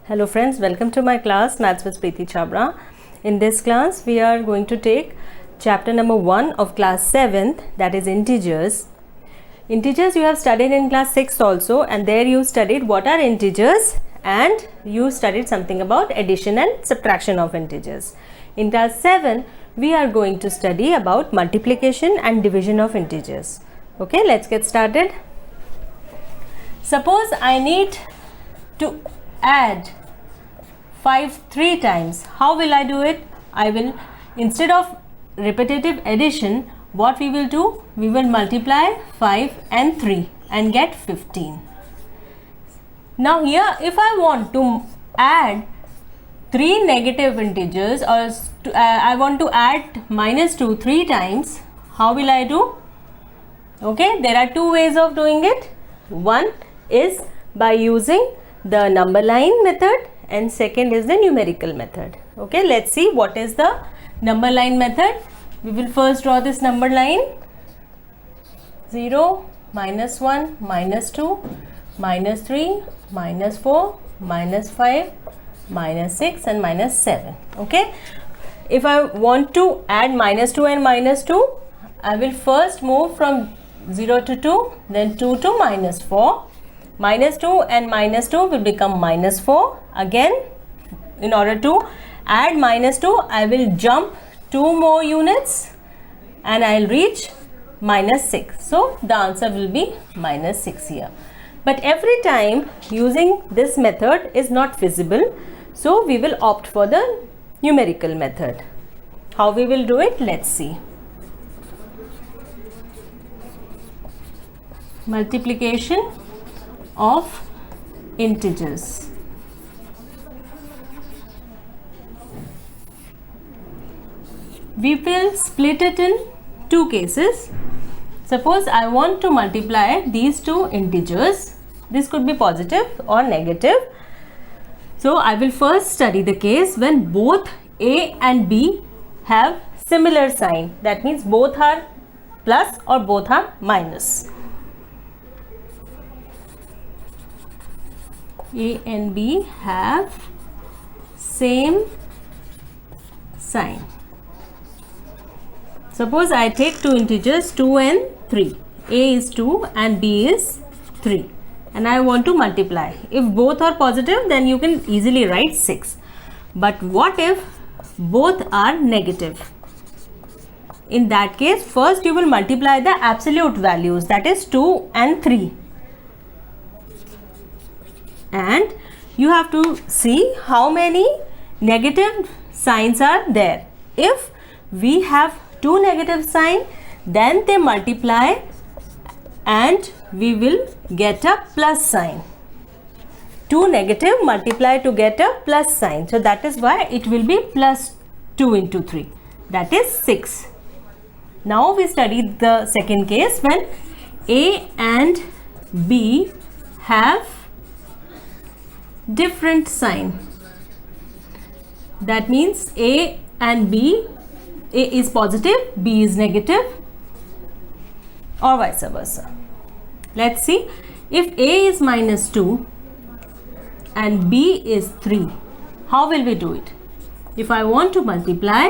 Hello friends, welcome to my class Maths with Preeti Chabra. In this class we are going to take chapter number 1 of class 7th, that is integers. Integers you have studied in class 6 also, and there you studied what are integers and you studied something about addition and subtraction of integers. In class 7 we are going to study about multiplication and division of integers. Okay, let's get started. Suppose I need to add 5 3 times. How will I do it? I will, instead of repetitive addition, what we will do? We will multiply 5 and 3 and get 15. Now here if I want to add 3 negative integers, or I want to add -2 3 times, how will I do? Okay, there are two ways of doing it. One is by using the number line method and second is the numerical method. Okay, let's see what is the number line method. We will first draw this number line: 0, -1, -2, -3, -4, -5, -6 and -7. Okay, if I want to add -2 and -2, I will first move from 0 to 2, then 2 to -4. -2 and -2 will become -4. Again, in order to add -2, I will jump 2 more units and I'll reach -6. So the answer will be -6 here. But every time using this method is not feasible, so we will opt for the numerical method. How we will do it? Let's see. Multiplication of integers. We will split it in two cases. Suppose I want to multiply these two integers. This could be positive or negative. So I will first study the case when both a and b have similar sign. That means both are plus or both are minus. A and B have same sign. Suppose I take two integers 2 and 3. A is 2 and B is 3 and I want to multiply. If both are positive, then you can easily write 6. But what if both are negative? In that case, first you will multiply the absolute values, that is 2 and 3. And you have to see how many negative signs are there. If we have 2 negative sign, then they multiply and we will get a plus sign. 2 negative multiply to get a plus sign. So that is why it will be plus 2 into 3. That is 6. Now we study the second case when A and B have different sign. That means A and B, A is positive, B is negative, or vice versa. Let's see. If A is -2 and B is 3, how will we do it? If I want to multiply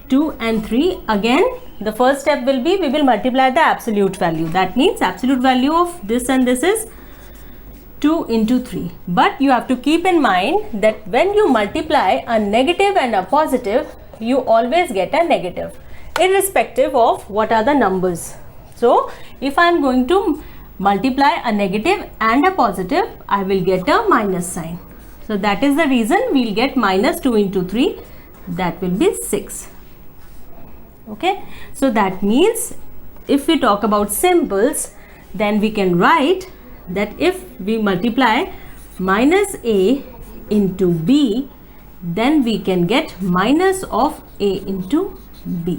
2 and 3, again the first step will be we will multiply the absolute value. That means absolute value of this and this is 2 into 3. But you have to keep in mind that when you multiply a negative and a positive, you always get a negative, irrespective of what are the numbers. So if I am going to multiply a negative and a positive, I will get a minus sign. So that is the reason we will get -2 into 3, that will be 6. Okay, so that means if we talk about symbols, then we can write that if we multiply -a into b, then we can get minus of a into b.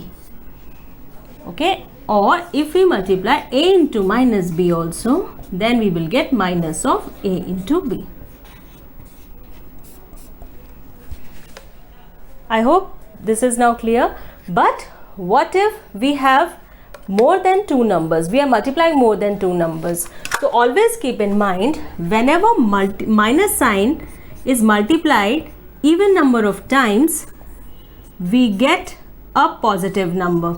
Okay, or if we multiply a into -b also, then we will get minus of a into b. I hope this is now clear. But what if we have more than 2 numbers? We are multiplying more than 2 numbers. So always keep in mind, whenever minus sign is multiplied even number of times, we get a positive number.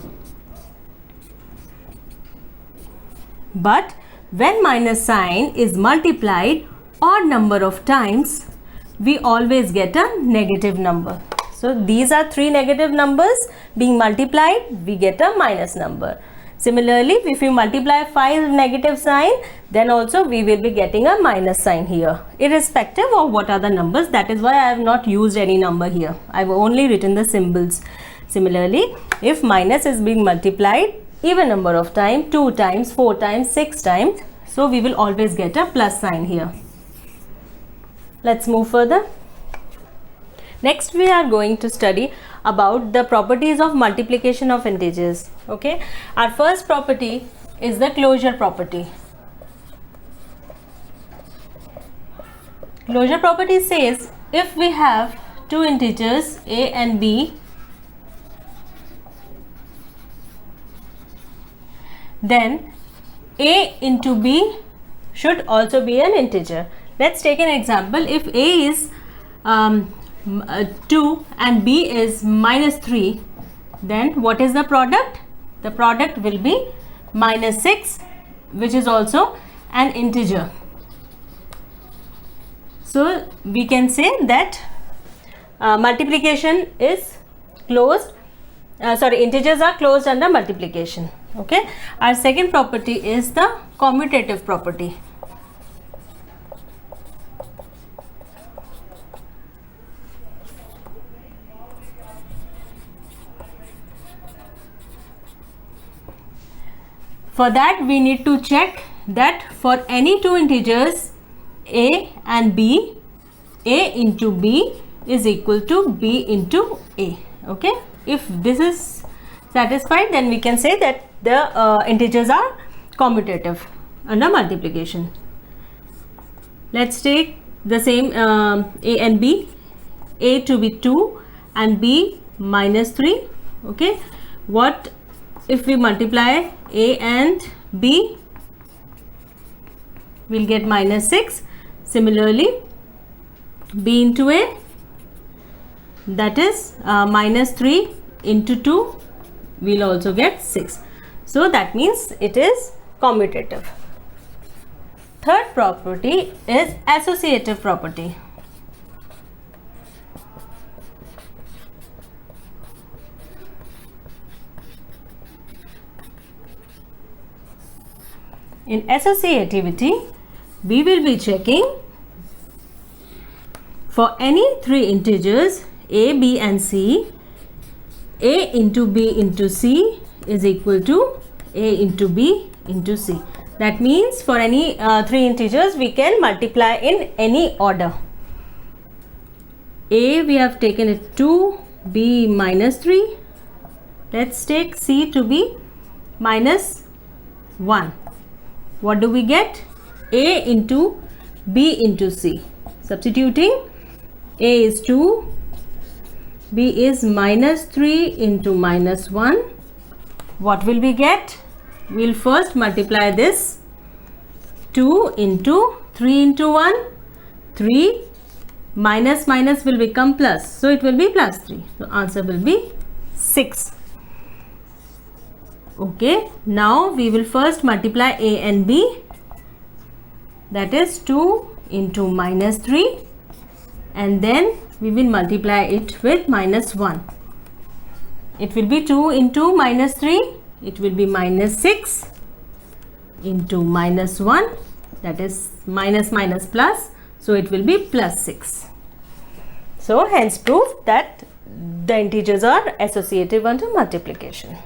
But when minus sign is multiplied odd number of times, we always get a negative number. So these are three negative numbers being multiplied, we get a minus number. Similarly, if we multiply 5 negative sign, then also we will be getting a minus sign here, irrespective of what are the numbers. That is why I have not used any number here. I have only written the symbols. Similarly, if minus is being multiplied even number of times, 2 times, 4 times, 6 times, so we will always get a plus sign here. Let's move further. Next we are going to study about the properties of multiplication of integers. Okay, our first property is the closure property. Closure property says if we have two integers a and b, then a into b should also be an integer. Let's take an example. If a is 2 and b is minus 3, then what is the product? The product will be minus 6, which is also an integer. So we can say that multiplication is closed, integers are closed under multiplication. Okay, our second property is the commutative property. For that we need to check that for any two integers a and b, a into b is equal to b into a. Okay, if this is satisfied, then we can say that the integers are commutative under multiplication. Let's take the same a and b, a to be 2 and b minus 3. Okay, what if we multiply a and b? We'll get minus 6. Similarly, b into a, that is minus 3 into 2, we'll also get 6. So that means it is commutative. Third property is associative property. In associativity, we will be checking for any three integers a, b and c, a into b into c is equal to a into b into c. That means for any three integers we can multiply in any order. A we have taken it 2, b minus 3. Let's take c to be minus 1. What do we get? A into b into c. Substituting, a is 2, b is minus 3 into minus 1. What will we get? We'll first multiply this. 2 into 3 into 1, 3, minus minus will become plus, so it will be plus 3. So answer will be 6. Okay, now we will first multiply a and b, that is 2 into minus 3, and then we will multiply it with minus 1. It will be 2 into minus 3, it will be minus 6 into minus 1, that is minus minus plus, so it will be plus 6. So hence proof that the integers are associative under multiplication.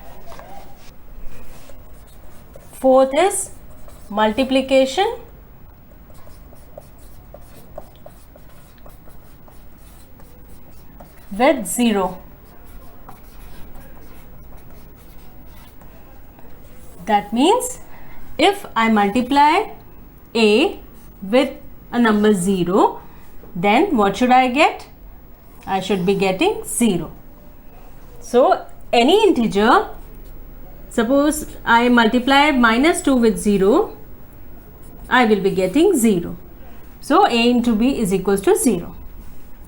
Fourth is multiplication with 0. That means if I multiply a with a number 0, then what should I get? I should be getting 0. So any integer, suppose I multiply minus 2 with 0, I will be getting 0. So a into b is equals to 0.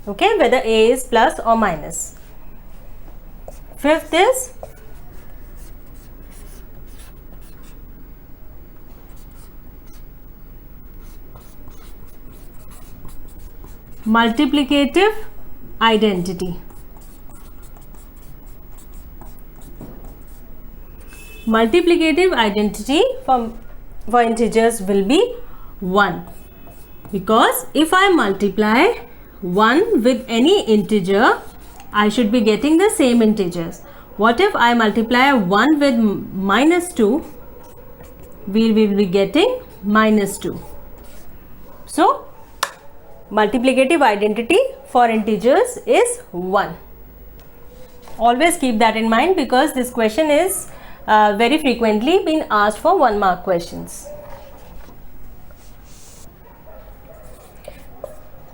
Okay, whether A is plus or minus. Fifth is multiplicative identity. Multiplicative identity for integers will be 1, because if I multiply 1 with any integer, I should be getting the same integers. What if I multiply 1 with minus 2? We will be getting minus 2. So multiplicative identity for integers is 1. Always keep that in mind, because this question is very frequently been asked for 1 mark questions.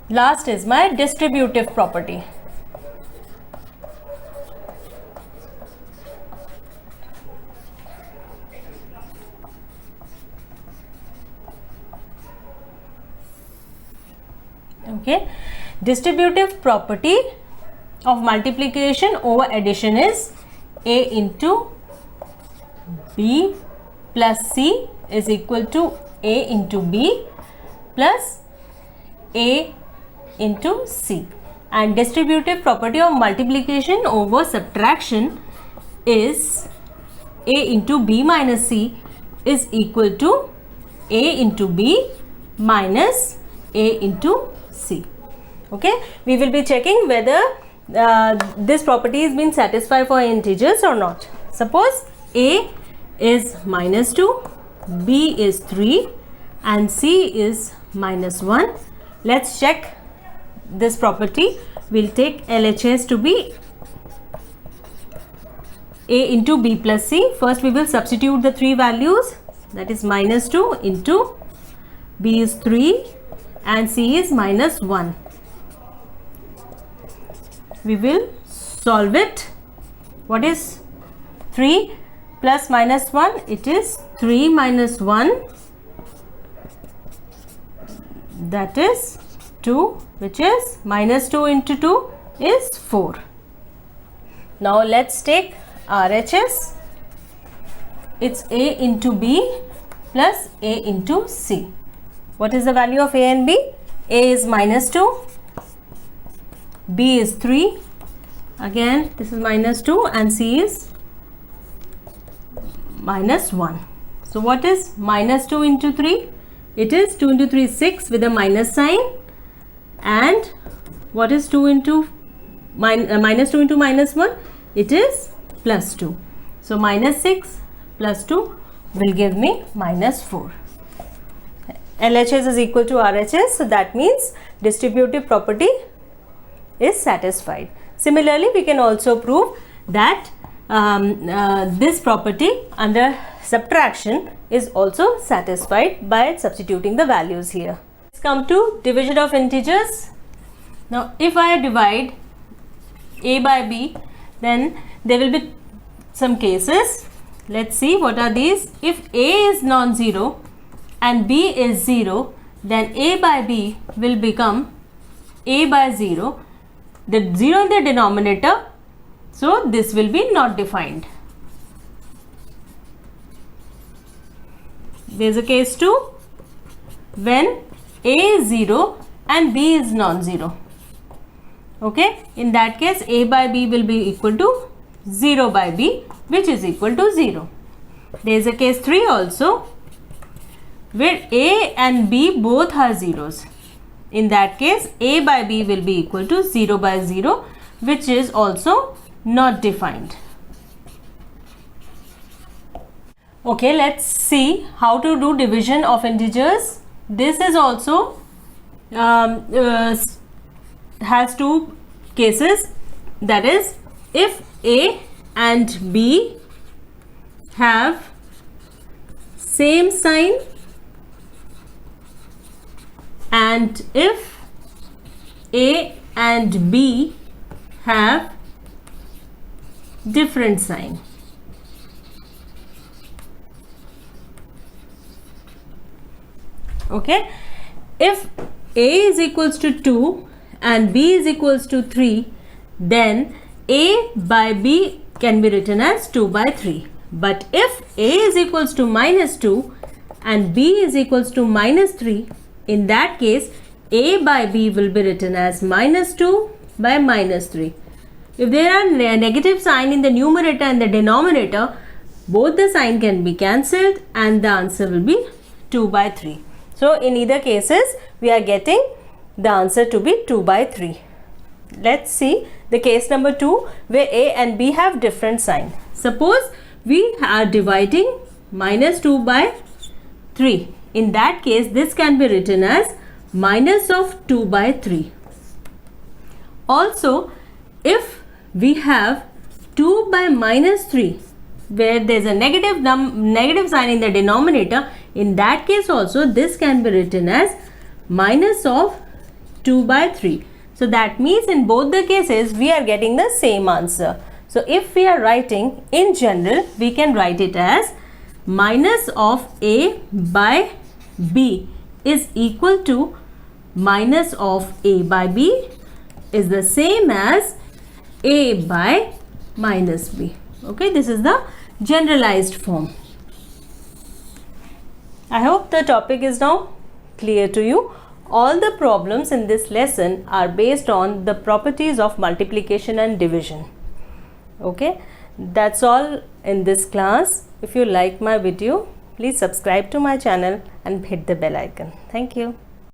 Last is my distributive property. Okay, distributive property of multiplication over addition is A into B plus C is equal to A into B plus A into C, and distributive property of multiplication over subtraction is A into B minus C is equal to A into B minus A into C. Okay, we will be checking whether this property is been satisfied for integers or not. Suppose A is minus 2, B is 3 and C is minus 1. Let's check this property. We'll take LHS to be A into B plus C. First we will substitute the 3 values, that is minus 2 into B is 3 and C is minus 1. We will solve it. What is 3 plus minus 1? It is 3 minus 1, that is 2, which is minus 2 into 2 is 4. Now let's take RHS. It's A into B plus A into C. What is the value of A and B? A is minus 2, B is 3, again this is minus 2 and C is minus 1. So what is minus 2 into 3? It is 2 into 3 is 6 with a minus sign, and what is 2 into minus 2 into minus 1? It is plus 2. So minus 6 plus 2 will give me minus 4. LHS is equal to RHS, so that means distributive property is satisfied. Similarly, we can also prove that this property under subtraction is also satisfied by substituting the values here. Let's come to division of integers. Now if I divide A by B, then there will be some cases. Let's see what are these. If A is non-zero and B is 0, then A by B will become A by 0, the 0 in the denominator, so this will be not defined. There is a case 2 when A is 0 and B is non-zero. Okay, in that case A by B will be equal to 0 by B, which is equal to 0. There is a case 3 also where A and B both are zeros. In that case A by B will be equal to 0 by 0, which is also not defined. Okay, let's see how to do division of integers. This is also has 2 cases, that is if A and B have same sign and if A and B have different sign. Okay, if A is equals to 2 and b is equals to 3, then a by b can be written as 2 by 3. But if a is equals to minus 2 and b is equals to minus 3, in that case a by b will be written as minus 2 by minus 3. If there are negative sign in the numerator and the denominator, both the sign can be cancelled and the answer will be 2 by 3. So in either cases we are getting the answer to be 2 by 3. Let's see the case number 2 where a and b have different sign. Suppose we are dividing minus 2 by 3. In that case this can be written as minus of 2 by 3. Also, if we have 2 by minus 3 where there is a negative sign in the denominator, in that case also this can be written as minus of 2 by 3. So that means in both the cases we are getting the same answer. So if we are writing in general, we can write it as minus of a by b is equal to minus of a by b is the same as a by minus b. Okay, this is the generalized form. I hope the topic is now clear to you. All the problems in this lesson are based on the properties of multiplication and division. Okay, that's all in this class. If you like my video, please subscribe to my channel and hit the bell icon. Thank you.